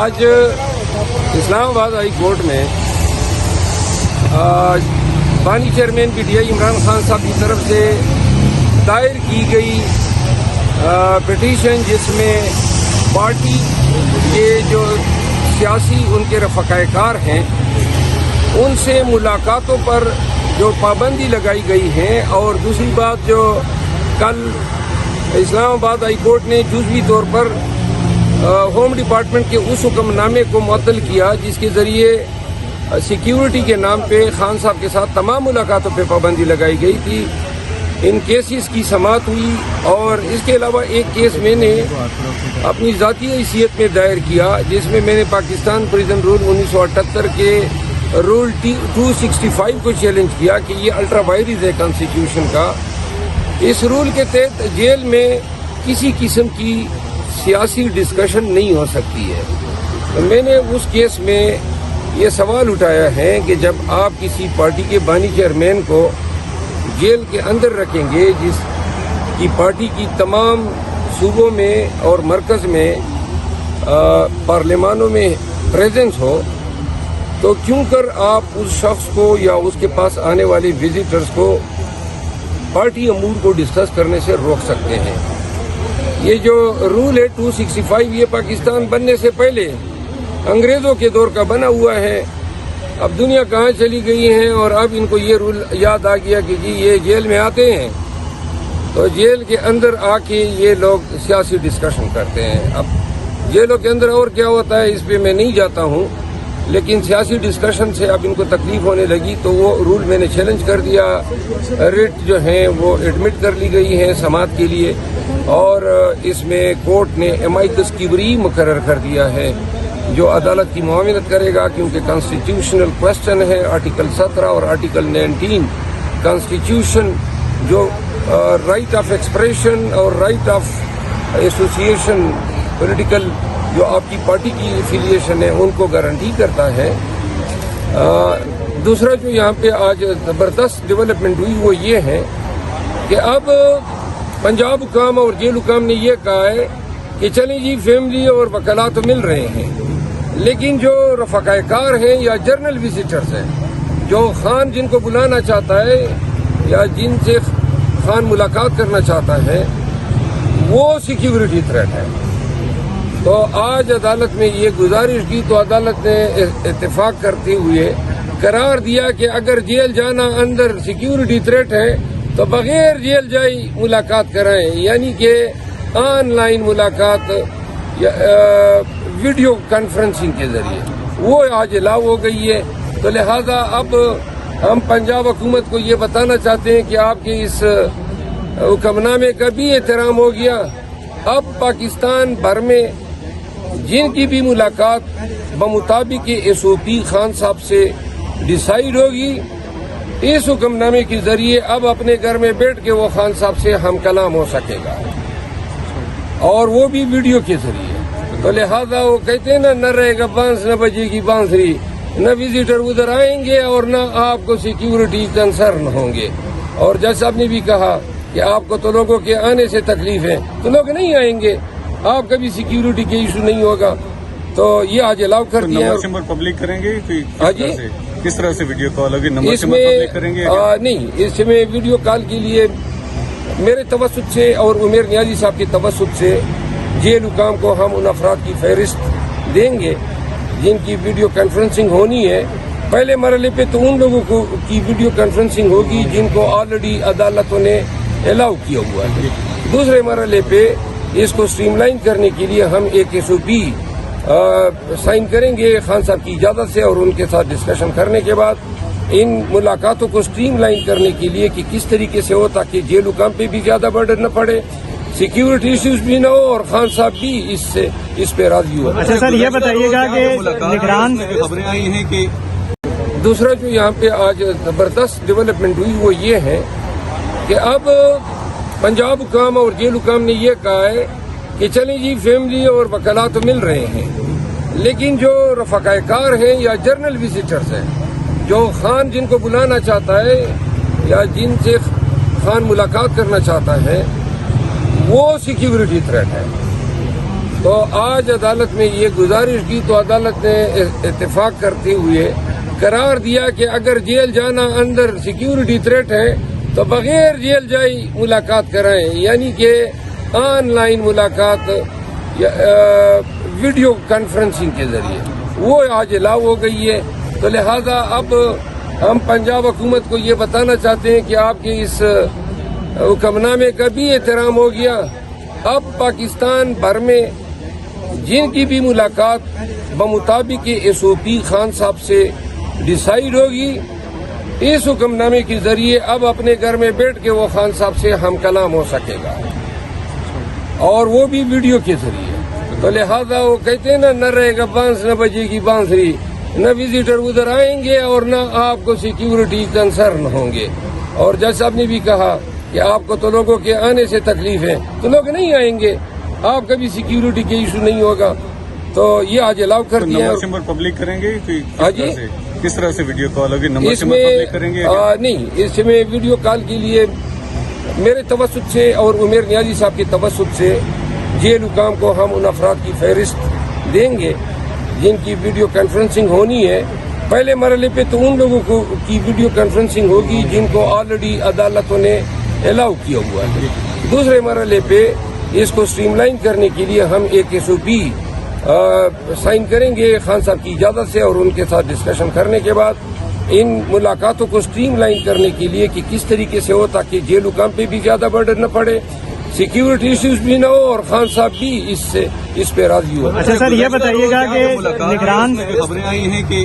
آج اسلام آباد high court میں بانی chairman P T I Imran Khan صاحب کی طرف سے دائر کی گئی پٹیشن، جس میں پارٹی کے جو سیاسی ان کے رفقائے کار ہیں ان سے ملاقاتوں پر جو پابندی لگائی گئی ہے، اور دوسری بات جو کل اسلام آباد ہائی کورٹ نے جزوی طور پر ہوم ڈپارٹمنٹ کے اس حکم نامے کو معطل کیا جس کے ذریعے سیکیورٹی کے نام پہ خان صاحب کے ساتھ تمام ملاقاتوں پہ پابندی لگائی گئی تھی، ان کیسز کی سماعت ہوئی۔ اور اس کے علاوہ ایک کیس میں نے اپنی ذاتی حیثیت میں دائر کیا، جس میں میں نے پاکستان پریزن رول 1978 کے رول 265 کو چیلنج کیا کہ یہ الٹرا وائرس ہے کانسٹیٹیوشن کا۔ اس رول کے تحت جیل میں کسی قسم کی سیاسی ڈسکشن نہیں ہو سکتی ہے۔ میں نے اس کیس میں یہ سوال اٹھایا ہے کہ جب آپ کسی پارٹی کے بانی چیئرمین کو جیل کے اندر رکھیں گے، جس کی پارٹی کی تمام صوبوں میں اور مرکز میں پارلیمانوں میں پریزنس ہو، تو کیوں کر آپ اس شخص کو یا اس کے پاس آنے والے وزٹرز کو پارٹی امور کو ڈسکس کرنے سے روک سکتے ہیں؟ یہ جو رول ہے 265 یہ پاکستان بننے سے پہلے انگریزوں کے دور کا بنا ہوا ہے۔ اب دنیا کہاں چلی گئی ہے، اور اب ان کو یہ رول یاد آ گیا کہ جی یہ جیل میں آتے ہیں تو جیل کے اندر آ کے یہ لوگ سیاسی ڈسکشن کرتے ہیں۔ اب جیلوں کے اندر اور کیا ہوتا ہے اس پہ میں نہیں جاتا ہوں، لیکن سیاسی ڈسکشن سے اب ان کو تکلیف ہونے لگی تو وہ رول میں نے چیلنج کر دیا۔ ریٹ جو ہیں وہ ایڈمٹ کر لی گئی ہیں سماعت کے لیے، اور اس میں کورٹ نے امائکس کبری مقرر کر دیا ہے جو عدالت کی معاونت کرے گا، کیونکہ کانسٹیٹیوشنل کوسچن ہے۔ آرٹیکل 17 اور آرٹیکل 19 کانسٹیٹیوشن جو رائٹ آف ایکسپریشن اور رائٹ آف ایسوسیشن پولیٹیکل جو آپ کی پارٹی کی افیلیشن ہے ان کو گارنٹی کرتا ہے۔ دوسرا جو یہاں پہ آج زبردست ڈیولپمنٹ ہوئی وہ یہ ہے کہ اب پنجاب حکام اور جیل حکام نے یہ کہا ہے کہ چلیں جی فیملی اور وکلاء تو مل رہے ہیں، لیکن جو رفقائے کار ہیں یا جرنل وزٹرز ہیں، جو خان جن کو بلانا چاہتا ہے یا جن سے خان ملاقات کرنا چاہتا ہے، وہ سیکیورٹی تھریٹ ہے۔ تو آج عدالت میں یہ گزارش کی تو عدالت نے اتفاق کرتے ہوئے قرار دیا کہ اگر جیل جانا اندر سیکیورٹی تھریٹ ہے تو بغیر جیل جائی ملاقات کرائیں، یعنی کہ آن لائن ملاقات یا ویڈیو کانفرنسنگ کے ذریعے، وہ آج الاؤ ہو گئی ہے۔ تو لہذا اب ہم پنجاب حکومت کو یہ بتانا چاہتے ہیں کہ آپ کے اس حکم نامے کا بھی احترام ہو گیا۔ اب پاکستان بھر میں جن کی بھی ملاقات بمطابق ایس او پی خان صاحب سے ڈیسائیڈ ہوگی، اس حکم نامے کے ذریعے اب اپنے گھر میں بیٹھ کے وہ خان صاحب سے ہم کلام ہو سکے گا، اور وہ بھی ویڈیو کے ذریعے۔ تو لہذا وہ کہتے ہیں نہ رہے گا بانس نہ بجے گی بانسری، نہ وزٹر ادھر آئیں گے اور نہ آپ کو سیکیورٹی کنسرن ہوں گے۔ اور جج صاحب نے بھی کہا کہ آپ کو تو لوگوں کے آنے سے تکلیف ہے تو لوگ نہیں آئیں گے، آپ کا بھی سیکیورٹی کے ایشو نہیں ہوگا۔ تو یہ آج الاؤ کر دیا۔ نمبر سمبر پبلک کریں گے؟ جی کس طرح سے ویڈیو کال ہوگی؟ نمبر اس سمبر میں پبلک کریں گے؟ نہیں، اس میں ویڈیو کال کے لیے میرے توسط سے اور عمیر نیازی صاحب کے توسط سے جیل حکام کو ہم ان افراد کی فہرست دیں گے جن کی ویڈیو کانفرنسنگ ہونی ہے۔ پہلے مرحلے پہ تو ان لوگوں کو کی ویڈیو کانفرنسنگ ہوگی جن کو آلریڈی عدالتوں نے الاؤ کیا ہوا ہے۔ دوسرے مرحلے پہ اس کو سٹریم لائن کرنے کے لیے ہم ایک ایس او پی سائن کریں گے خان صاحب کی اجازت سے، اور ان کے ساتھ ڈسکشن کرنے کے بعد ان ملاقاتوں کو سٹریم لائن کرنے کے لیے کہ کس طریقے سے ہو تاکہ جیل حکام پہ بھی زیادہ برڈن نہ پڑے، سیکیورٹی ایشوز بھی نہ ہو، اور خان صاحب بھی اس پہ راضی ہو۔ اچھا سر، یہ بتائیے گا کہ نگران خبریں آئی ہیں کہ دوسرا جو یہاں پہ آج زبردست ڈیولپمنٹ ہوئی وہ یہ ہے کہ اب پنجاب حکام اور جیل حکام نے یہ کہا ہے کہ چلیں جی فیملی اور وکلاء تو مل رہے ہیں، لیکن جو رفقائے کار ہیں یا جرنل وزٹرز ہیں، جو خان جن کو بلانا چاہتا ہے یا جن سے خان ملاقات کرنا چاہتا ہے، وہ سیکیورٹی تھریٹ ہے۔ تو آج عدالت میں یہ گزارش کی تو عدالت نے اتفاق کرتے ہوئے قرار دیا کہ اگر جیل جانا اندر سیکیورٹی تھریٹ ہے تو بغیر جیل جائی ملاقات کرائیں، یعنی کہ آن لائن ملاقات ویڈیو کانفرنسنگ کے ذریعے وہ آج الاؤ ہو گئی ہے۔ تو لہذا اب ہم پنجاب حکومت کو یہ بتانا چاہتے ہیں کہ آپ کے اس حکم نامے کا بھی احترام ہو گیا۔ اب پاکستان بھر میں جن کی بھی ملاقات بمطابق SOP خان صاحب سے ڈیسائیڈ ہوگی، اس حکم نامے کے ذریعے اب اپنے گھر میں بیٹھ کے وہ خان صاحب سے ہم کلام ہو سکے گا، اور وہ بھی ویڈیو کے ذریعے۔ تو لہذا وہ کہتے ہیں نہ رہے گا بانس، نہ بجے گی بانسری، نہ وزیٹر ادھر آئیں گے اور نہ آپ کو سیکیورٹی کنسرن ہوں گے۔ اور جج صاحب نے بھی کہا کہ آپ کو تو لوگوں کے آنے سے تکلیف ہے تو لوگ نہیں آئیں گے، آپ کا بھی سیکیورٹی کے ایشو نہیں ہوگا۔ تو یہ آج الاؤ کر دیا۔ نمبر سمبر پبلک کریں گے کہ ہاں جی، کس طرح سے ویڈیو کال ہوگی؟ نمبر اس سمبر میں پبلک کریں گے؟ نہیں، اس میں ویڈیو کال کے لیے میرے توسط سے اور عمیر نیازی صاحب کے توسط سے جیل حکام کو ہم ان افراد کی فہرست دیں گے جن کی ویڈیو کانفرنسنگ ہونی ہے۔ پہلے مرحلے پہ تو ان لوگوں کو کی ویڈیو کانفرنسنگ ہوگی جن کو آلریڈی عدالتوں نے الاؤ کیا ہوا ہے۔ دوسرے مرحلے پہ اس کو سٹریم لائن کرنے کے لیے ہم ایک SOP سائن کریں گے خان صاحب کی اجازت سے، اور ان کے ساتھ ڈسکشن کرنے کے بعد ان ملاقاتوں کو سٹریم لائن کرنے کے لیے کہ کس طریقے سے ہو تاکہ جیل حکام پہ بھی زیادہ برڈن نہ پڑے، سیکیورٹی ایشوز بھی نہ ہو، اور خان صاحب بھی اس پہ راضی ہو۔ اچھا سر، یہ بتائیے گا کہ نگران خبریں آئی ہیں کہ